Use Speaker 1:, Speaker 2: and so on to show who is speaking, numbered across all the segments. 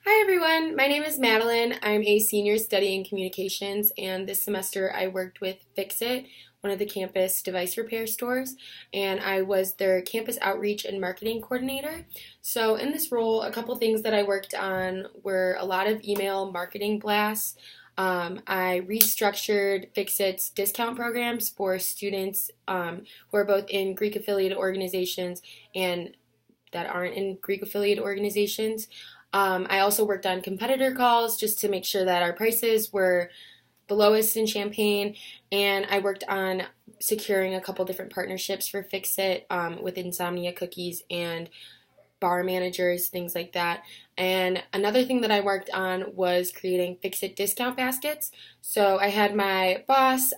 Speaker 1: Hi everyone, my name is Madeline. I'm a senior studying communications, and this semester I worked with Fixit, one of the campus device repair stores, and I was their campus outreach and marketing coordinator. So, in this role, a couple things that I worked on were a lot of email marketing blasts. I restructured Fixit's discount programs for students who are both in Greek affiliated organizations and that aren't in Greek affiliated organizations. I also worked on competitor calls just to make sure that our prices were the lowest in Champaign, and I worked on securing a couple different partnerships for Fix It with Insomnia Cookies and bar managers, things like that. And another thing that I worked on was creating Fix It discount baskets. So I had my boss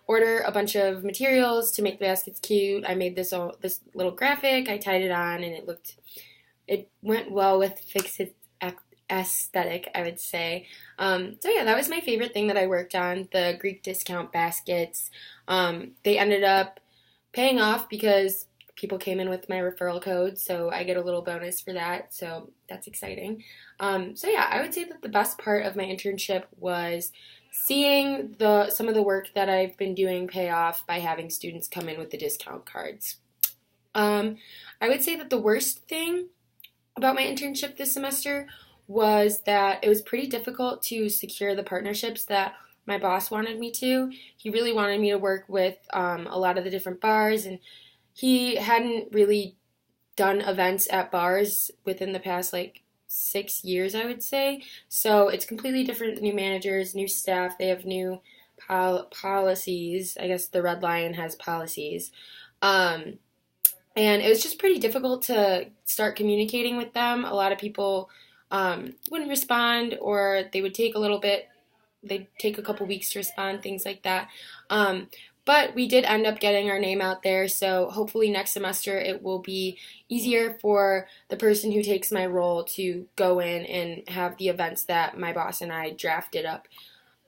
Speaker 1: order a bunch of materials to make the baskets cute. I made this little graphic. I tied it on, and it went well with Fix It aesthetic, I would say. So yeah, that was my favorite thing that I worked on, the Greek discount baskets. They ended up paying off because people came in with my referral code, so I get a little bonus for that, so that's exciting. So yeah, I would say that the best part of my internship was seeing some of the work that I've been doing pay off by having students come in with the discount cards. I would say that the worst thing about my internship this semester was that it was pretty difficult to secure the partnerships that my boss wanted me to. He really wanted me to work with a lot of the different bars, and he hadn't really done events at bars within the past 6 years, I would say. So it's completely different. New managers, new staff, they have new policies. I guess the Red Lion has policies. And it was just pretty difficult to start communicating with them. A lot of people wouldn't respond, or they would take they'd take a couple weeks to respond, things like that. But we did end up getting our name out there, so hopefully next semester it will be easier for the person who takes my role to go in and have the events that my boss and I drafted up.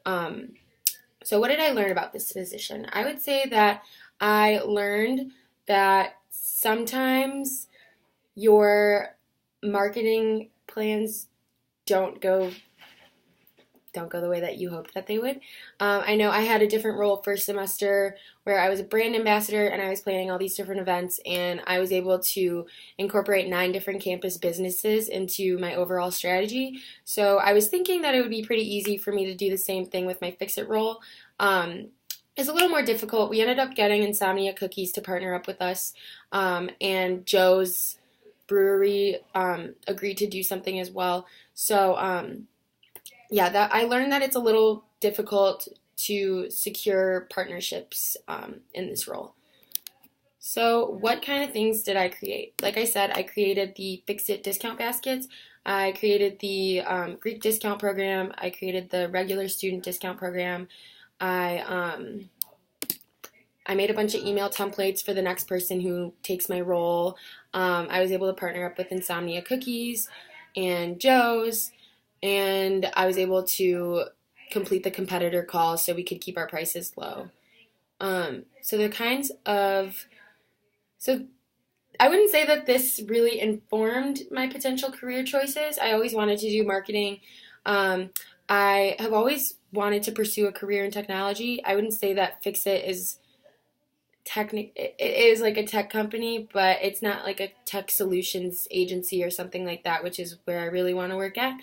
Speaker 1: So what did I learn about this position? I would say that I learned that sometimes your marketing plans don't go the way that you hoped that they would. I know I had a different role first semester where I was a brand ambassador and I was planning all these different events, and I was able to incorporate 9 different campus businesses into my overall strategy. So I was thinking that it would be pretty easy for me to do the same thing with my Fix-It role. It's a little more difficult. We ended up getting Insomnia Cookies to partner up with us, and Joe's Brewery agreed to do something as well. So yeah, that I learned that it's a little difficult to secure partnerships in this role. So what kind of things did I create? Like I said, I created the Fix-It discount baskets. I created the Greek discount program. I created the regular student discount program. I I made a bunch of email templates for the next person who takes my role. I was able to partner up with Insomnia Cookies and Joe's, and I was able to complete the competitor calls so we could keep our prices low. So the kinds of so I wouldn't say that this really informed my potential career choices. I always wanted to do marketing. I have always wanted to pursue a career in technology. I wouldn't say that Fixit is it is like a tech company, but it's not like a tech solutions agency or something like that, which is where I really want to work at.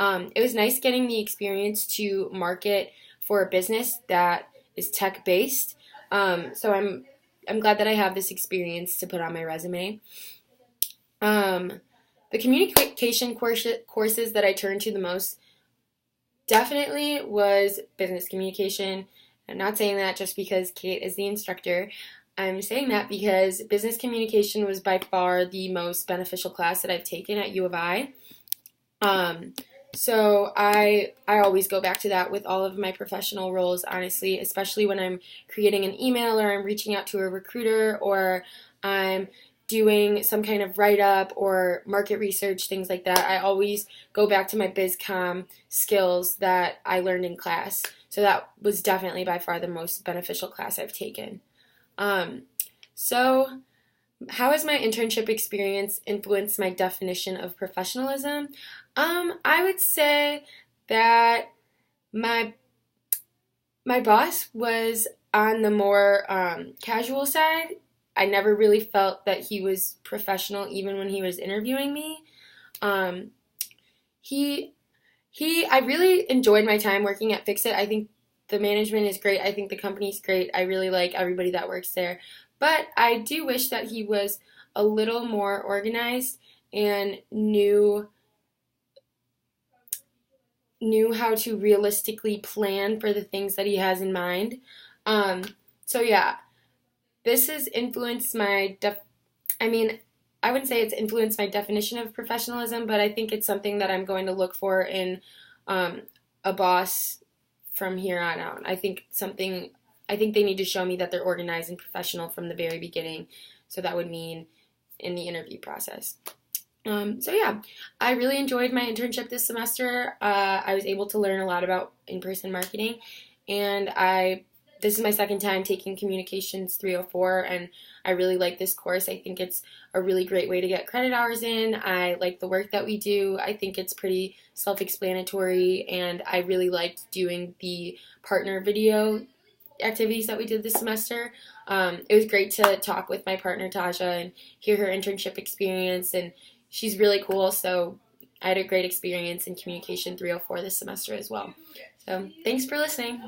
Speaker 1: It was nice getting the experience to market for a business that is tech based. So I'm glad that I have this experience to put on my resume. The communication courses that I turned to the most definitely was business communication. I'm not saying that just because Kate is the instructor. I'm saying that because business communication was by far the most beneficial class that I've taken at U of I. So I always go back to that with all of my professional roles, honestly, especially when I'm creating an email or I'm reaching out to a recruiter or I'm doing some kind of write-up or market research, things like that. I always go back to my BizCom skills that I learned in class. So that was definitely by far the most beneficial class I've taken. So How has my internship experience influenced my definition of professionalism? I would say that my my boss was on the more casual side. I never really felt that he was professional even when he was interviewing me. Um, he I really enjoyed my time working at Fix It. I think the management is great. I think the company's great. I really like everybody that works there. But I do wish that he was a little more organized and knew how to realistically plan for the things that he has in mind. Um, so yeah, this has influenced I mean, I wouldn't say it's influenced my definition of professionalism, but I think it's something that I'm going to look for in um, a boss from here on out. I think they need to show me that they're organized and professional from the very beginning. So that would mean in the interview process. So yeah, I really enjoyed my internship this semester. I was able to learn a lot about in-person marketing, and this is my second time taking Communications 304, and I really like this course. I think it's a really great way to get credit hours in. I like the work that we do. I think it's pretty self-explanatory, and I really liked doing the partner video activities that we did this semester. It was great to talk with my partner Tasha and hear her internship experience, and she's really cool. So I had a great experience in Communication 304 this semester as well. So thanks for listening.